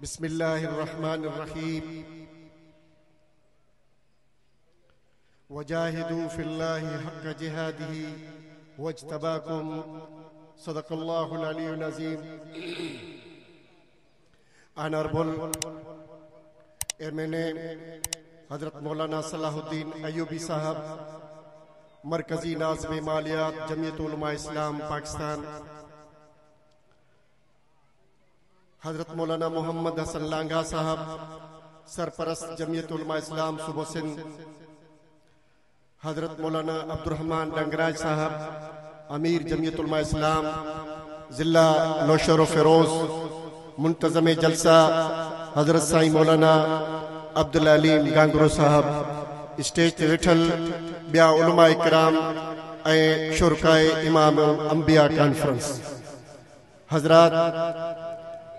بسم الله الرحمن الرحيم وجاهدوا في الله حق جهاده واجتباكم صدق الله العلي العظيم. Honorable eminent Hazrat Maulana Salahuddin Ayyubi Sahab, Markazi Nazim Maliyat Jamiatul Ulama Islam Pakistan, Hazrat Maulana Muhammad Hassan Langa Sahab, Sarparast Jamiatul Ulama Islam Subo Sindh, Hazrat Maulana Abdurrahman Dangraj Sahab, Amir Jamiatul Ulama Islam, Zilla Noshar Feroz, Muntazam Jalsa, Hazrat Sai Maulana Abdul Alim Gangro Sahab, Stage Vital, Bia Ulama Ikram, Shurkai Imam Ambiya Conference. Hazrat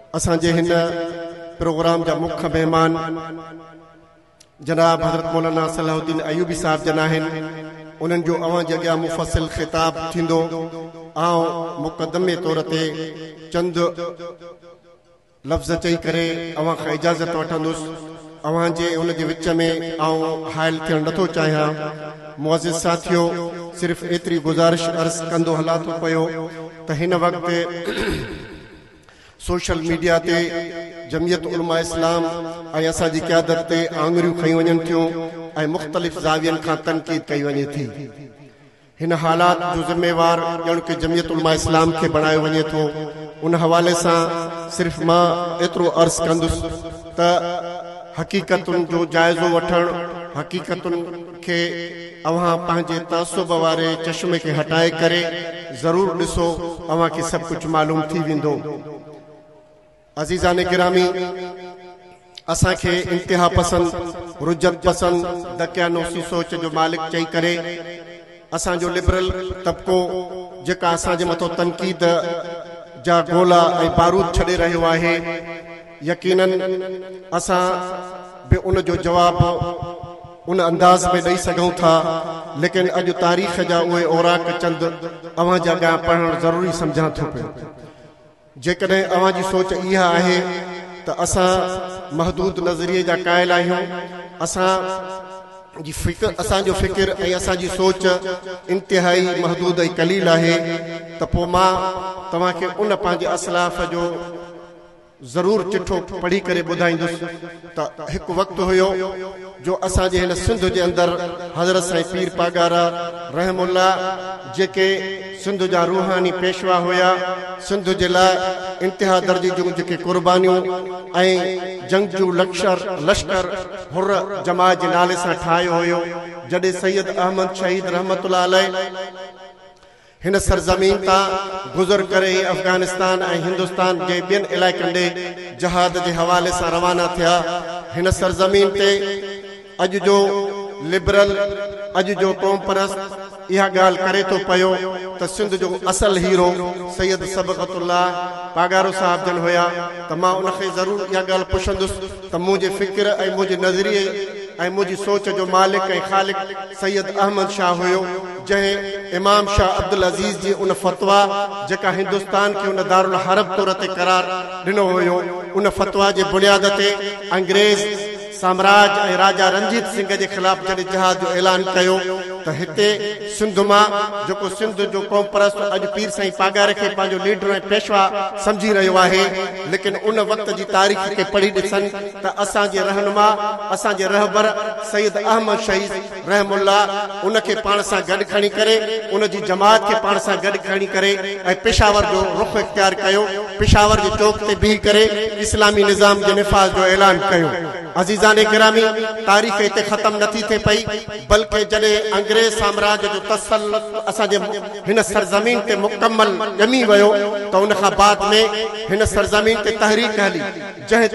असांजे हिन programme जा मुख्य मेहमान जनाब हज़रत मौलाना सलाहुद्दीन अयूबी साहब जना आहिनि। उन्हनि जो अवां जे अॻियां मुफ़स्सिल ख़िताब थींदो। आउं मुक़दमे तौर ते चंद लफ़्ज़ चई करे अवां खां इजाज़त वठंदुसि। अवां जे उन जे विच में आउं हाइल थियणु नथो चाहियां। मुअज़्ज़िज़ साथियो, सिर्फ़ एतिरी गुज़ारिश अर्ज़ कंदो हलां थो पियो त हिन वक़्तु सोशल मीडिया ते जमियत उलमा इस्लाम ऐं असांजी क़यादत ते आङुरियूं खयूं वञनि थियूं ऐं मुख़्तलिफ़ ज़ावियनि खां तनक़ीद कई वञे थी। हिन हालात जो ज़िम्मेवार ॼण कि जमियत उलमा इस्लाम खे बणायो वञे थो। उन हवाले सां सिर्फ़ मां एतिरो अर्ज़ कंदुसि त हक़ीक़तुनि जो जाइज़ो वठणु, हक़ीक़तुनि खे अव्हां पंहिंजे तअस्सुब वारे चश्मे खे हटाए करे ज़रूरु ॾिसो, अव्हां खे सभु कुझु मालूम थी वेंदो। अज़ीज़ान गिरामी, असां खे इंतिहा पसंद, रुजत पसंद, दकियानूसी सोच जो मालिक चई करे असांजो लिबरल तबको जेका असांजे मथो तनक़ीद जा गोला ऐं बारूद छॾे रहियो आहे, यकीनन असां बि उन जो जवाबु उन अंदाज़ में ॾेई सघूं था। लेकिन अॼु तारीख़ जा उहे औराक चंद अव्हां जे अॻियां पढ़णु ज़रूरी सम्झां थो पियो। जेकॾहिं अव्हां जी सोच इहा आहे त असां महदूद नज़रिए जा क़ाइल आहियूं, असांजो फ़िक्र ऐं असांजी सोच इंतिहाई महदूद ऐं कलील आहे, त पोइ मां तव्हांखे उन पंहिंजे असलाफ़ जो ज़रूरु चिठो पढ़ी करे ॿुधाईंदुसि त हिकु वक़्तु हुयो जो असांजे हिन सिंध जे अंदरि हज़रत साईं पीर पागारा रहमुल्ला जेके सिंध जा रूहानी पेशवा हुया, सिंध जे लाइ इंतिहा दर्जे जूं जेके कुर्बानियूं ऐं जंगजू लश्कर हुर जमात जे नाले सां ठाहियो हुयो, जॾहिं सैयद अहमद शहीद रहमतुल्लाह अलैह हिन सरज़मीन तां गुज़र करे अफ़गानिस्तान ऐं हिंदुस्तान जे ॿियनि इलाइक़नि ॾे जहाद जे हवाले सां रवाना थिया। हिन सरज़मीन ते अॼु जो लिबरल, अॼु जो क़ौम परस्त इहा ॻाल्हि करे थो पियो त सिंध जो असल हीरो सैयद सबक़तुल्लाह पागारो साहब जन हुया। त मां उनखे ज़रूरु इहा ॻाल्हि पुछंदुसि त मुंहिंजे फ़िक्र ऐं मुंहिंजे नज़रिए ऐं मुंहिंजी सोच जो मालिक ऐं ख़ालिक सैयद अहमद शाह हुयो, जंहिं इमाम शाह अब्दुल अज़ीज़ जी उन फ़तवा जेका हिंदुस्तान खे उन दारुल हरब तौर ते करार ॾिनो हुयो, उन फ़तवा जे बुनियाद ते अंग्रेज़ साम्राज ऐं राजा रंजीत सिंह जे ख़िलाफ़ जॾहिं जहाद जो ऐलान कयो त हिते सिंध मां जेको सिंध जो क़ौम परस्त अॼु पीर साईं पागारे खे पंहिंजो लीडर ऐं पेशवा सम्झी रहियो आहे, लेकिन उन वक़्त जी तारीख़ खे पढ़ी ॾिसनि त असांजे रहनुमा, असांजे रहबर सैयद अहमद शहीद रहमुल्ला उनखे पाण सां गॾु खणी करे, उन जी जमात खे पाण सां गॾु खणी करे ऐं पेशावर जो रुख़ इख्तियार कयो, पेशावर जे चौक ते बीही करे इस्लामी निज़ाम जे निफ़ाज़ जो ऐलान कयो। अज़ीज़ान गिरामी, तारीख़ हिते ख़तम नथी थिए पई, बल्कि जॾहिं अंग्रेज़ साम्राज्य जो तसल्लुत असांजे हिन सरज़मीन ते मुकम्मल ॼमी वियो त उन खां बाद में हिन सरज़मीन ते तहरीक हली, जंहिं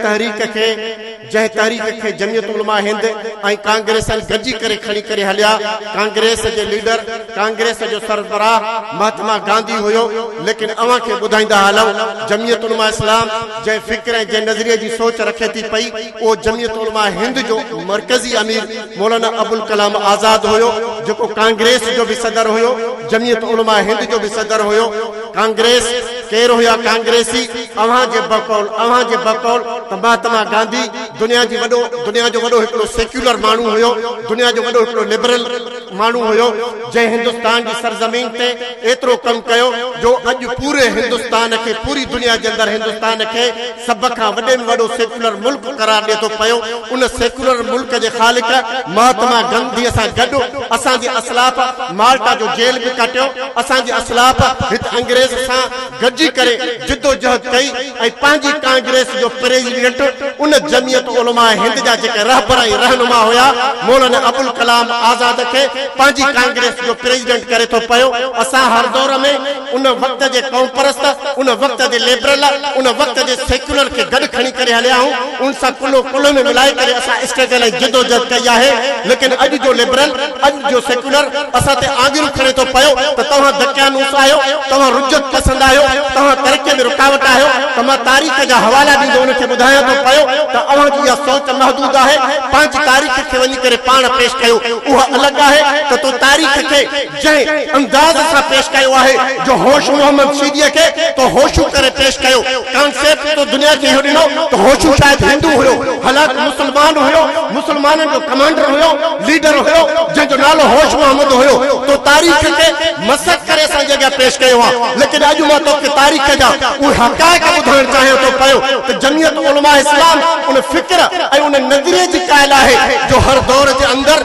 तहरीक खे जमियत उलमा हिंद ऐं कांग्रेस गॾिजी करे खणी करे हलिया। कांग्रेस जे लीडर, कांग्रेस जो सरबराह महात्मा गांधी हुयो, लेकिन अव्हां खे ॿुधाईंदा हलूं जमियत उलमा इस्लाम जंहिं फ़िक्र ऐं जंहिं नज़रिए जी सोच रखे थी पई, उहो जमियत उलमा हिंद जो मरकज़ी अमीर मौलाना अबुल कलाम आज़ाद हुयो, जेको कांग्रेस जो भी सदर हुयो, जमियत उलमा हिंद जो भी सदर हुयो। कांग्रेस केर हुया कांग्रेसी अवां जे बकौल महात्मा गांधी दुनिया जो वडो हिकड़ो सेक्युलर मानू हुयो दुनिया जो वडो हिकड़ो लिबरल मानू हुयो जे हिंदुस्तान की सरजमीन ते एतरो कम कयो जो अज पूरे हिंदुस्तान के पूरी दुनिया के अंदर हिंदुस्तान के सब का वडे में वडो सेक्युलर मुल्क करार दे तो पयो उन सेक्युलर मुल्क के खालिक महात्मा गांधी सा गडो असा जी असलाफ माल्टा जो जेल भी काटियो असा जी असलाफ हित अंग्रेज सा गजी करे जिद्दोजहद कई आई पांजी कांग्रेस जो प्रेसिडेंट उन जमीयत उलमा हिंद जा जे रहबर रहनुमा होया मौलाना अबुल कलाम आजाद के पांजी कांग्रेस जो प्रेसिडेंट करे तो पयो असा हर दौर में उन वक्त जे कौम परस्त उन वक्त जे लिबरल उन वक्त जे सेक्युलर के गड खणी करे हलिया हूं उन सा कुलो में मिलाए करे असा स्टेट लाई जिद्दोजहद कई है लेकिन अज जो लिबरल अज जो सेक्युलर असा ते आंगिरू खणे तो पयो त तवा दकियानूस आयो तवा रुजत पसंद आयो तवा तरक्की में रुकावट आयो तमा तारीख जा हवाला दींदो उनके बुधाया तो पयो त अवा जी या सोच महदूद है पांच तारीख के वनी करे पाण पेश कयो उहा अलग है त तो तारीख के जे अंदाज सा पेश कयो है जो होश मोहम्मद सीदिया के तो होशू करे पेश कयो कांसेप्ट तो दुनिया के होडिनो तो होशू शायद हिंदू होयो हालात मुसलमान होयो मुसलमानन जो कमांडर होयो लीडर होयो जे जो नालो होश मोहम्मद होयो तो तारीख के मसक करे सा जगह पेश कयो लेकिन आज मा तो के तारीख जा उ हकायक बुधाण चाहे तो पयो त जमीयत उलमा इस्लाम उन फिक्र ए उन नजरिए जी कायल है जो हर दौर के अंदर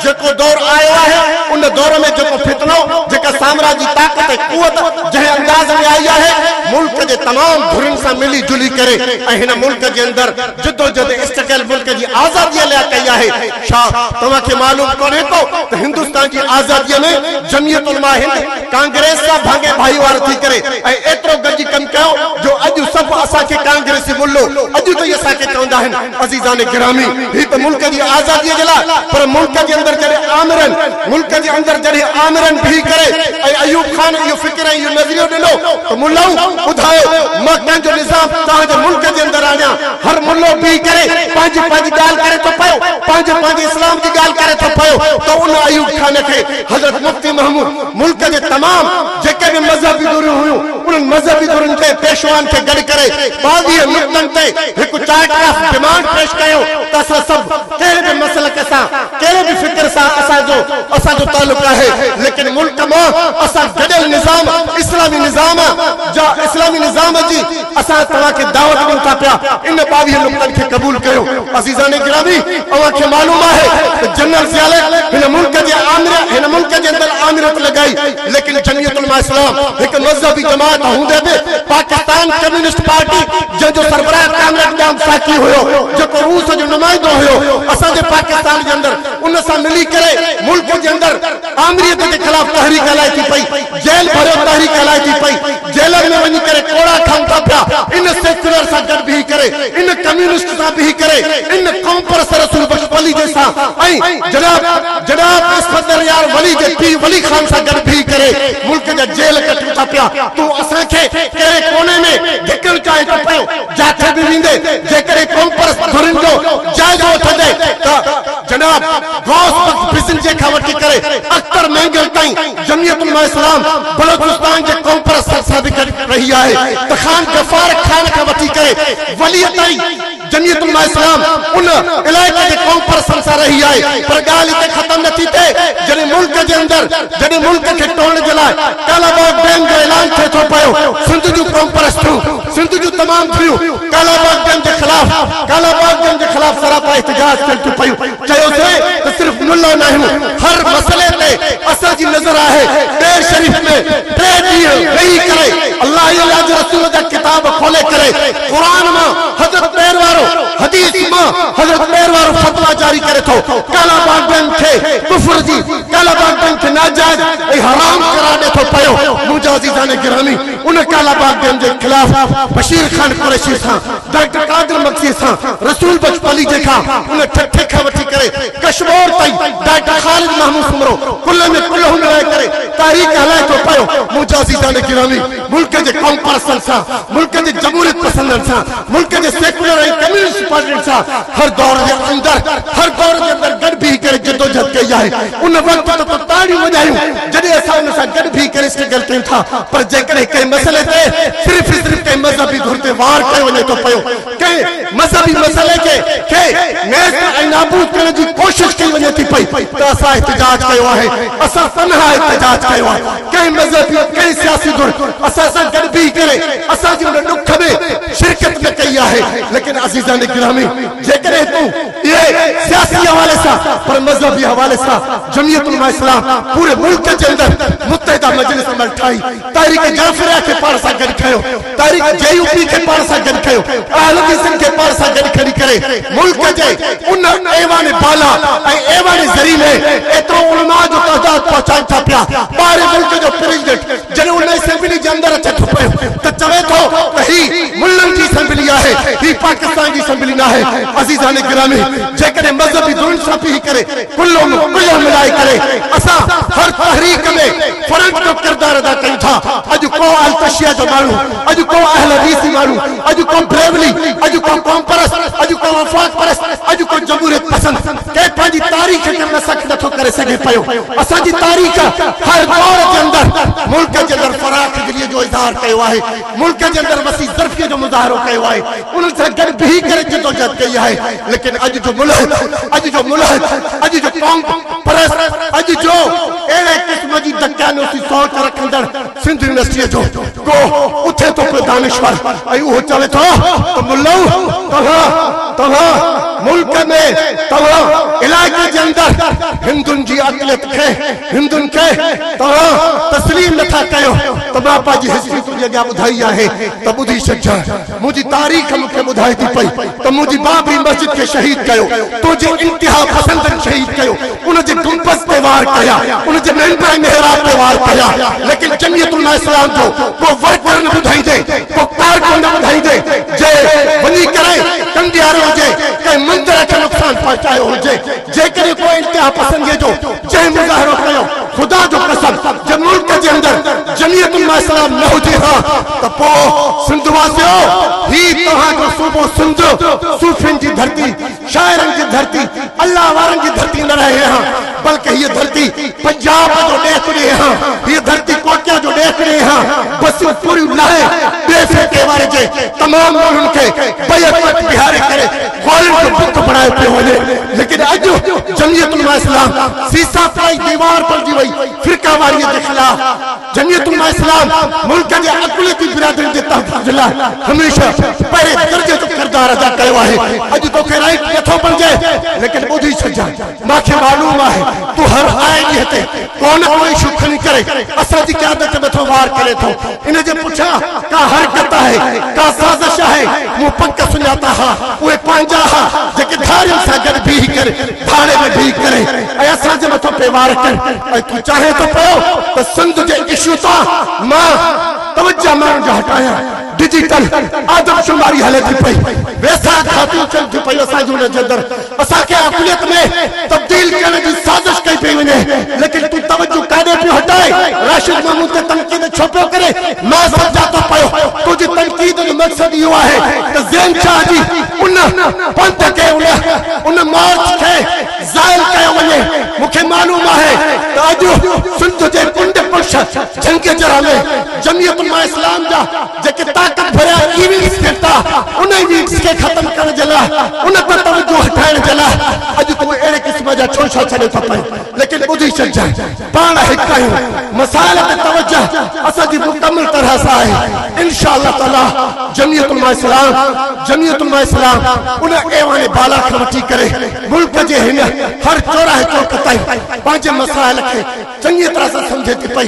जको दौर आयो है उन दौर में जको फितनो जका साम्राज्य ताकत कुवत जे अंदाज में आई है मुल्क के तमाम धुरन सा मिली जुली करे हिन मुल्क के अंदर जिद्दोजहद इस्तिक़लाल मुल्क की आजादी ले कई है शाह तवा के मालूम कोने तो हिंदुस्तान की आजादी में जमीयत उलमा हिंद कांग्रेस सा भागे भाईवार थी करे एतरो गजी कम कयो जो अज सब असा के कांग्रेस बोलो अज तो ये सा के चंदा है अजीजान गिरामी ही तो मुल्क की आजादी जला पर मुल्क के अंदर जड़े आमरन भी करे अयूब खान यो फिक्र यो नजरियो दिलो तो मुल्लाओ बुधायो मक्कन जो निजाम ता जो मुल्क के अंदर आया हर मुल्लो भी करे पांच गाल करे तो पयो पांच इस्लाम की गाल करे तो पयो तो उन अयूब खान के हजरत मुफ्ती महमूद मुल्क के तमाम जेके भी मजहबी दुर हुयो उन मजहबी दुरन के पेशवान के गड करे बाजी नुक्तन ते एक चार्ट ऑफ डिमांड पेश कयो तसा सब केरे भी मसले के सा केरे भी फिक्र सा असा जो ताल्लुक है लेकिन मुल्क में असा गडल निजाम इस्लामी निजाम जी असा तवा के दावत में तापिया इन बावी नुक्तन के कबूल कयो अजीजान गिरामी अवा के मालूम है जनरल जियाले इन मुल्क के अंदर आमिरत लगाई लेकिन जमीयत उलमा इस्लाम एक मजहबी जमात हुंदे बे पाकिस्तान कम्युनिस्ट पार्टी जो सरबराह कामराज जाम साकी होयो जो रूस जो नुमाइंदो होयो असा जे पाकिस्तान के अंदर उन सा मिली करे मुल्क के अंदर आमरीत के खिलाफ तहरीक हलाई थी पई जेल भरो तहरीक हलाई थी पई जेलर में वनी करे कोड़ा खांता पिया इन सेक्युलर सा गड भी करे इन कम्युनिस्ट सा भी करे इन कौम पर रसूल बख्श वली जैसा आई जनाब इस्फदर यार वली जे पी वली खान सा गड भी करे मुल्क के जेल कटता पिया तो असा के केरे कोने में ढकल चाहे तो पयो जाथे भी विंदे जे करे कौम पर धरन जो जायजो थदे जनाब गौस बख्श बिजन जे खावटी करे अख्तर महंगल ताई जमीयत उलमा इस्लाम बलोचिस्तान के कौम पर सरसादी कर रही है त खान गफार खान का वटी करे वली ताई जमीयत उलमा इस्लाम उन इलाके के कौम पर सरसा रही है पर गाल इते खत्म न थीते जने मुल्क के टोण जलाए कालाबाग डैम जो ऐलान थे तो पयो सिंध जो कौम परस्तू सिंध जो तमाम थियो कालाबाग डैम के खिलाफ सरापा एहतजाज कर तो पयो चयो से तो सिर्फ मुल्ला नहीं हर मसले पे असा जी नजर आए तेर शरीफ में तेर रही करे अल्लाह या रसूल दा किताब खोले करे कुरान में हजरत पैर वारो हदीस में हजरत पैर वारो फतवा जारी करे तो कालाबाग डैम थे कुफर जी कालाबाग डैम थे नाजायज ए हराम करा दे तो पयो मुजा अजीजान गिरामी उन कालाबाग डैम के खिलाफ बशीर खान कुरैशी सा डॉक्टर कादिर मक्सी सा रसूल बख्श वली देखा उन ठठे खवटी करे कश्मीर ताई डॉक्टर खालिद महमूद सुमरो कुल्ले में कुल्लो मिलाए करे तारीख हलाए तो पयो मुजा अजीजान गिरामी मुल्क के कौम परसन सा मुल्क के जमहूरियत पसंदन सा मुल्क के सेक्युलर एंड कम्युनिस्ट पार्टी सा हर दौर के अंदर गड भी करे जद्दोजहद कई है उन वक्त तो ताड़ी वजायूं जदे असा उन सा गड भी करे अगेंस्ट गल कयूं था पर जेकॾहिं कंहिं मसइले ते सिर्फ़ कंहिं मज़हबी धुर ते वार कयो वञे थो पियो कंहिं मज़हबी मसइले खे नेस्त ऐं नाबूद करण जी कोशिश कई वञे थी पई त असां एहतिजाज कयो आहे असां तनहा एहतिजाज कयो आहे कंहिं मज़हबी कंहिं सियासी धुर असां सां गॾु बीही करे असांजी उन ॾुख में शिरकत न कई आहे लेकिन अज़ीज़ान गिरामी जेकॾहिं तूं इहे सियासी हवाले सां पर मज़हबी हवाले सां जमीयत उलमा इस्लाम पूरे मुल्क के अंदर मुत्तहिदा मजलिस अमल ठाई तारीख़ जाफ़रिया के पाण सां गॾु खयो तारीख़ जेयूपी के पाण सां गॾु खयो अहल हदीस के पाण सां गॾु खड़ी करे मुल्क जे उन ऐवान बाला ऐं ऐवान ज़री में एतिरो उलमा जो तइदाद पहुचाइनि था पिया ॿाहिरि मुल्क जो प्रेसिडेंट जॾहिं उन असेंबली जे अंदरि अचे थो पियो त चवे थो त ही मुल्लनि जी असेंबली आहे ही पाकिस्तान जी असेंबली न आहे अज़ीज़ान गिरामी जेकॾहिं मज़हबी धुन सां बीही करे कुल्लो मिलाए करे असां हर तहरीक में फर्क़ जो किरदार अदा कयूं था अॼु को अल तशिया जो माण्हू अॼु को अहल हदीस माण्हू अॼु को ब्रेवली अॼु को कौम परस्त अॼु को वफ़ाक़ परस्त अॼु को जमहूरियत पसंद के पंहिंजी तारीख़ खे नसख नथो करे सघे पियो असांजी तारीख़ हर दौर जे अंदरि मुल्क जे अंदरि फराख़ दिलीअ जो इज़हार कयो आहे मुल्क जे अंदरि वसी ज़र्फ़ीअ जो मुज़ाहिरो कयो आहे उन्हनि सां गॾु बीही करे जदोजहद कई आहे लेकिन अॼु जो मुल्क अॼु जो कौम परस्त अॼु जो अहिड़े क़िस्म जी दकियानूसी सोच रखंदड़ सिंध यूनिवर्सिटीअ जो को उथे थो पियो दानिश्वर ऐं उहो चवे थो त मुल्लऊं तव्हां मुल्क में तव्हां इलाइक़े जे अंदरि हिंदुनि जी अक़लियत खे हिंदुनि खे तव्हां तस्लीम नथा कयो त मां पंहिंजी हिस्ट्री तुंहिंजे अॻियां ॿुधाई आहे त ॿुधी छॾिजां मुंहिंजी तारीख़ मूंखे ॿुधाए थी पई त मुंहिंजी बाबरी मस्जिद खे शहीद कयो तुंहिंजे इंतिहा पसंदनि शहीद कयो उनजे गुंबद ते वार कया उनजे मेंबर मेहराब ते वार कया लेकिन जमीयत उलमा इस्लाम जो को वर्कर न ॿुधाईंदे को कारकुन न ॿुधाईंदे जे वञी करे कंडियारो हुजे कंहिं मंदिर खे नुक़सान पहुचायो हुजे जेकॾहिं को इंतिहा पसंदीअ जो जंहिं मुज़ाहिरो कयो ख़ुदा जो कसम जे मुल्क जे अंदरि जमीयत उलमा इस्लाम न हुजे हा त पोइ सिंध वासियो ही तव्हांजो सूबो सिंध सूफ़ियुनि जी धरती शाइरनि जी धरती अल्लाह वारनि जी धरती न रहे हा बल्कि ये धरती पंजाब जो ॾेखड़े हाँ ये धरती कोटिया जो ॾेखड़े हाँ बस पूरी लाहे बेफिक्रे वारे जे तमाम माण्हुनि खे बैत बिहारे करे ॻोल्हण जो बुत बणाए पियो वञे लेकिन अॼु जमीयत उलमा इस्लाम सीसा पाई दीवार पलजी वई फिरका वारीअ जे ख़िलाफ़ जमीयत उलमा इस्लाम मुल्क जे अक़लियती बिरादरियुनि जे तहफ़्फ़ुज़ लाइ हमेशह पहिरें दर्जे जो किरदार अदा कयो आहे अॼु तोखे राइट नथो बणिजे लेकिन ॿुधी छॾिजां मूंखे मालूम आहे तू हर आए ॾींहं ते कोन कोई इशू खणी करे असांजी क़यादत में थो वार करे थो इन जे पुठियां का हरकत आहे का साज़िश आहे मूं पक सुञाता हा उहे पंहिंजा हा जेके धारियुनि सां गॾु बीही करे भाड़े में बीही करे ऐं असांजे मथां पे वार कनि ऐं तूं चाहे थो पियो त सिंध जे इशू तां मां तवज्जो माण्हुनि जो हटायां डिजिटल आदमशुमारी हले थी पई वैसा खातियूं चल थी पई असांजे हुन जे अंदरि असांखे अक़लियत में तब्दील करण जी साज़िश कई पई वञे लेकिन तूं तवज्जो काॾे पियो हटाए राशिद महमूद ते तनक़ीद छो पियो करे मां सम्झा थो पियो तुंहिंजी तनक़ीद जो मक़सदु इहो आहे त ज़ैन शाह जी उन पंथ खे उन मार्च खे ज़ाइल कयो वञे मूंखे मालूम आहे त अॼु सिंध जे कुंड पुरुष जंग जरा में जमीयत उलमा इस्लाम जा जेके ताक़त भरिया इवेंट्स था उन इवेंट्स खे ख़त्म करण जे लाइ उन ते तवज्जो हटाइण जे लाइ अॼु तूं अहिड़े क़िस्म जा छो छा छॾे थो पए लेकिन ॿुधी छॾिजां पाण हिकु आहियूं मसाइल ते तवज्जो असांजी मुकमल तरह सां आहे इंशाअल्लाह ताला जमीयत उलमा इस्लाम उन ऐवान बाला खे वठी करे मुल्क जे हिन हर चौराहे चौक ताईं पंहिंजे मसाइल खे चङी तरह सां सम्झे थी पई